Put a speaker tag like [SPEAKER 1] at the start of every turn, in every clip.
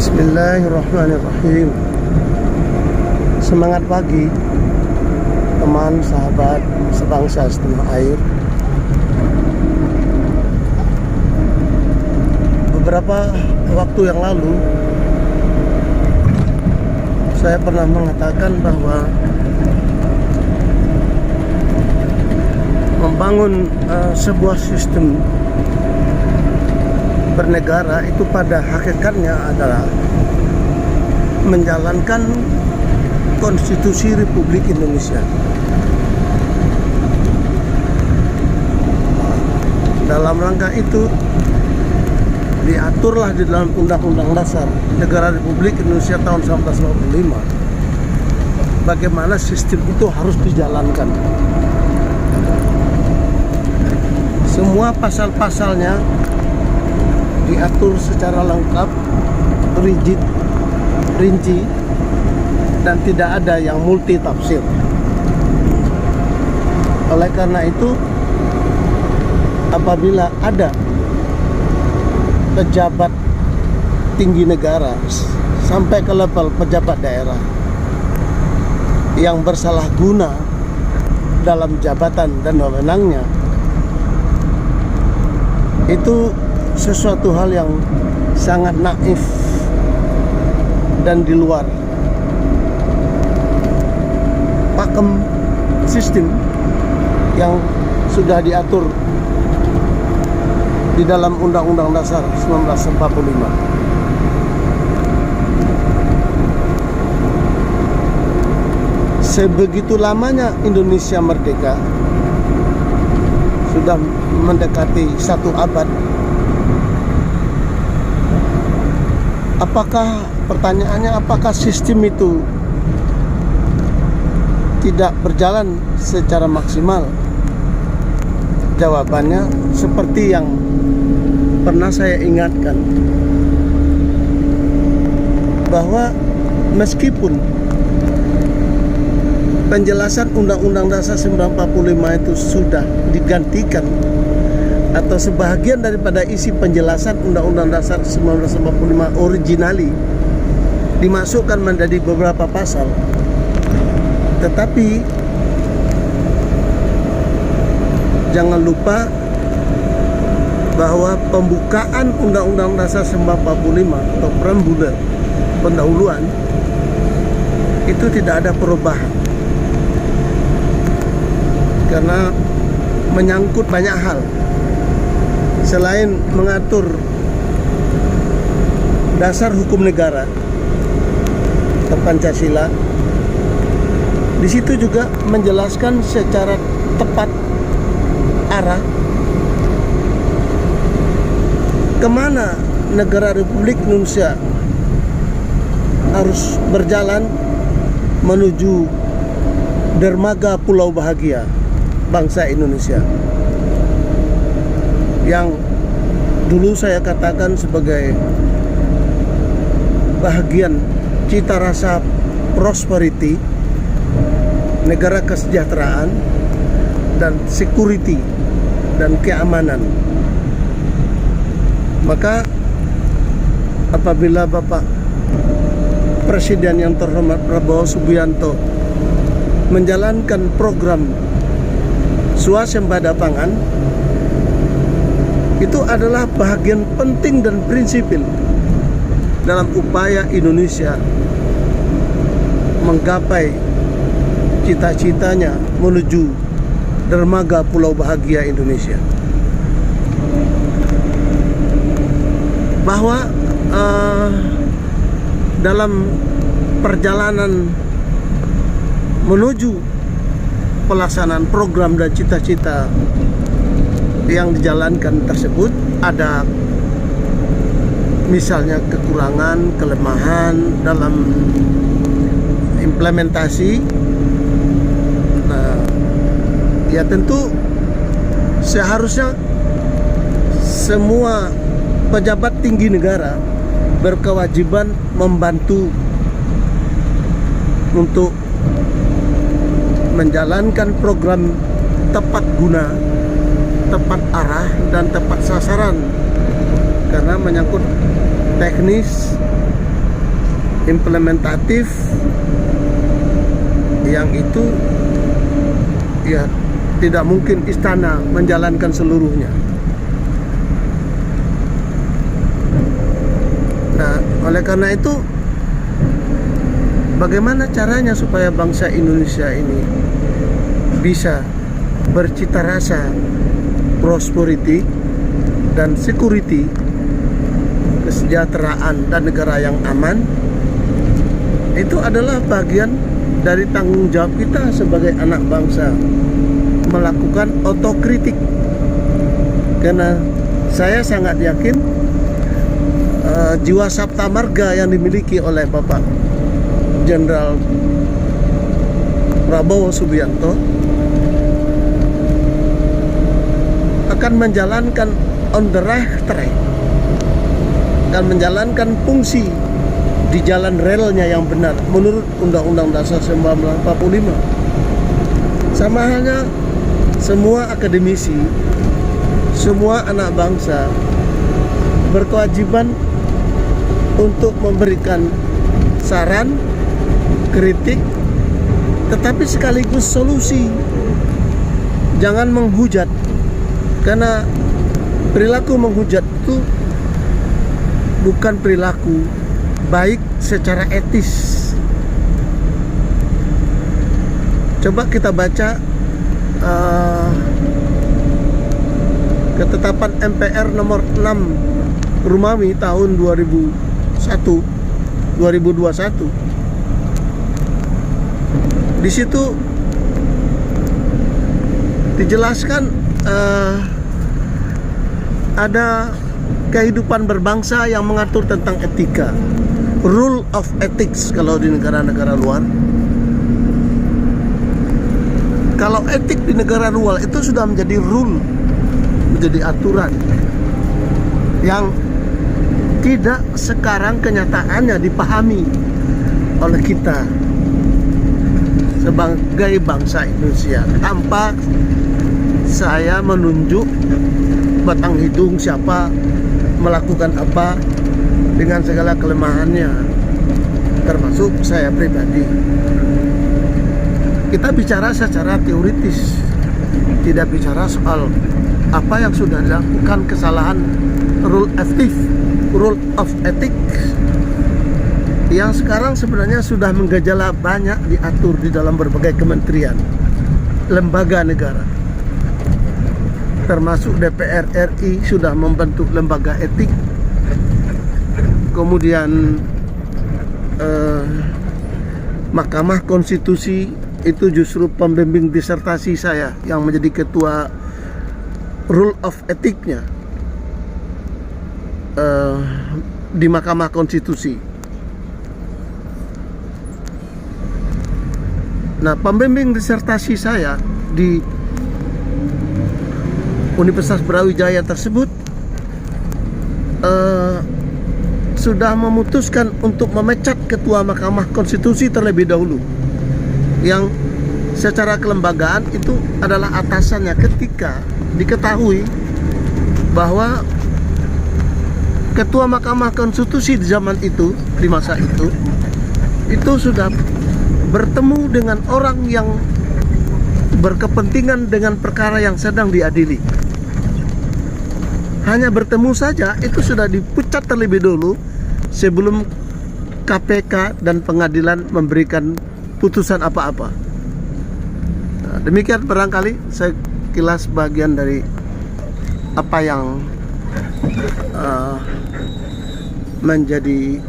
[SPEAKER 1] Bismillahirrahmanirrahim. Semangat pagi teman, sahabat, sebangsa setanah air. Beberapa waktu yang lalu saya pernah mengatakan bahwa membangun sebuah sistem bernegara itu pada hakikatnya adalah menjalankan Konstitusi Republik Indonesia. Dalam rangka itu diaturlah di dalam Undang-Undang Dasar Negara Republik Indonesia tahun 1945 bagaimana sistem itu harus dijalankan. Semua pasal-pasalnya diatur secara lengkap, rigid, rinci, dan tidak ada yang multi tafsir. Oleh karena itu, apabila ada pejabat tinggi negara sampai ke level pejabat daerah yang bersalah guna dalam jabatan dan wewenangnya, itu sesuatu hal yang sangat naif dan di luar pakem sistem yang sudah diatur di dalam Undang-Undang Dasar 1945. Sebegitu lamanya Indonesia merdeka, sudah mendekati 1 abad. Apakah sistem itu tidak berjalan secara maksimal? Jawabannya seperti yang pernah saya ingatkan, bahwa meskipun penjelasan Undang-Undang Dasar 1945 itu sudah digantikan, atau sebahagian daripada isi penjelasan Undang-Undang Dasar 1945 originali dimasukkan menjadi beberapa pasal, tetapi jangan lupa bahwa pembukaan Undang-Undang Dasar 1945 atau preambule, pendahuluan, itu tidak ada perubahan karena menyangkut banyak hal. Selain mengatur dasar hukum negara atau Pancasila, di situ juga menjelaskan secara tepat arah kemana negara Republik Indonesia harus berjalan menuju dermaga pulau bahagia bangsa Indonesia, yang dulu saya katakan sebagai bahagian cita rasa prosperity, negara kesejahteraan dan security dan keamanan. Maka apabila Bapak Presiden yang terhormat Prabowo Subianto menjalankan program swasembada pangan, itu adalah bahagian penting dan prinsipil dalam upaya Indonesia menggapai cita-citanya menuju dermaga pulau bahagia Indonesia. Bahwa dalam perjalanan menuju pelaksanaan program dan cita-cita yang dijalankan tersebut ada misalnya kekurangan, kelemahan dalam implementasi. Nah, ya tentu seharusnya semua pejabat tinggi negara berkewajiban membantu untuk menjalankan program tepat guna, tepat arah, dan tepat sasaran, karena menyangkut teknis implementatif yang itu ya tidak mungkin istana menjalankan seluruhnya. Nah, oleh karena itu bagaimana caranya supaya bangsa Indonesia ini bisa bercita rasa prosperity dan security, kesejahteraan dan negara yang aman, itu adalah bagian dari tanggung jawab kita sebagai anak bangsa melakukan otokritik. Karena saya sangat yakin jiwa sabta marga yang dimiliki oleh Bapak Jenderal Prabowo Subianto akan menjalankan on the right track, akan menjalankan fungsi di jalan relnya yang benar menurut Undang-Undang Dasar 1945. Sama halnya semua akademisi, semua anak bangsa berkewajiban untuk memberikan saran, kritik, tetapi sekaligus solusi. Jangan menghujat, karena perilaku menghujat itu bukan perilaku baik secara etis. Coba kita baca ketetapan MPR nomor 6 Rumawi tahun 2021. Di situ dijelaskan ada kehidupan berbangsa yang mengatur tentang etika, rule of ethics kalau di negara-negara luar. Kalau etik di negara luar itu sudah menjadi rule, menjadi aturan yang tidak sekarang kenyataannya dipahami oleh kita sebagai bangsa Indonesia. Tanpa saya menunjuk batang hidung siapa melakukan apa dengan segala kelemahannya, termasuk saya pribadi. Kita bicara secara teoritis, tidak bicara soal apa yang sudah dilakukan kesalahan rule of ethics yang sekarang sebenarnya sudah menggejala banyak diatur di dalam berbagai kementerian, lembaga negara, termasuk DPR RI sudah membentuk lembaga etik. Kemudian Mahkamah Konstitusi itu justru pembimbing disertasi saya yang menjadi ketua rule of etiknya di Mahkamah Konstitusi. Nah, pembimbing disertasi saya di Universitas Brawijaya tersebut sudah memutuskan untuk memecat ketua Mahkamah Konstitusi terlebih dahulu, yang secara kelembagaan itu adalah atasannya, ketika diketahui bahwa ketua Mahkamah Konstitusi di zaman itu, di masa itu sudah bertemu dengan orang yang berkepentingan dengan perkara yang sedang diadili. Hanya bertemu saja itu sudah dipecat terlebih dulu sebelum KPK dan pengadilan memberikan putusan apa-apa. Nah, demikian barangkali sekilas bagian dari apa yang menjadi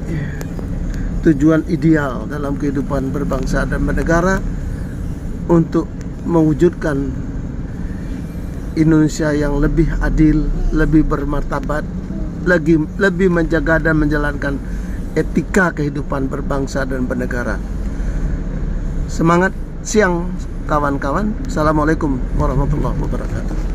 [SPEAKER 1] tujuan ideal dalam kehidupan berbangsa dan bernegara untuk mewujudkan Indonesia yang lebih adil, lebih bermartabat, lebih menjaga dan menjalankan etika kehidupan berbangsa dan bernegara. Semangat siang kawan-kawan. Assalamualaikum warahmatullahi wabarakatuh.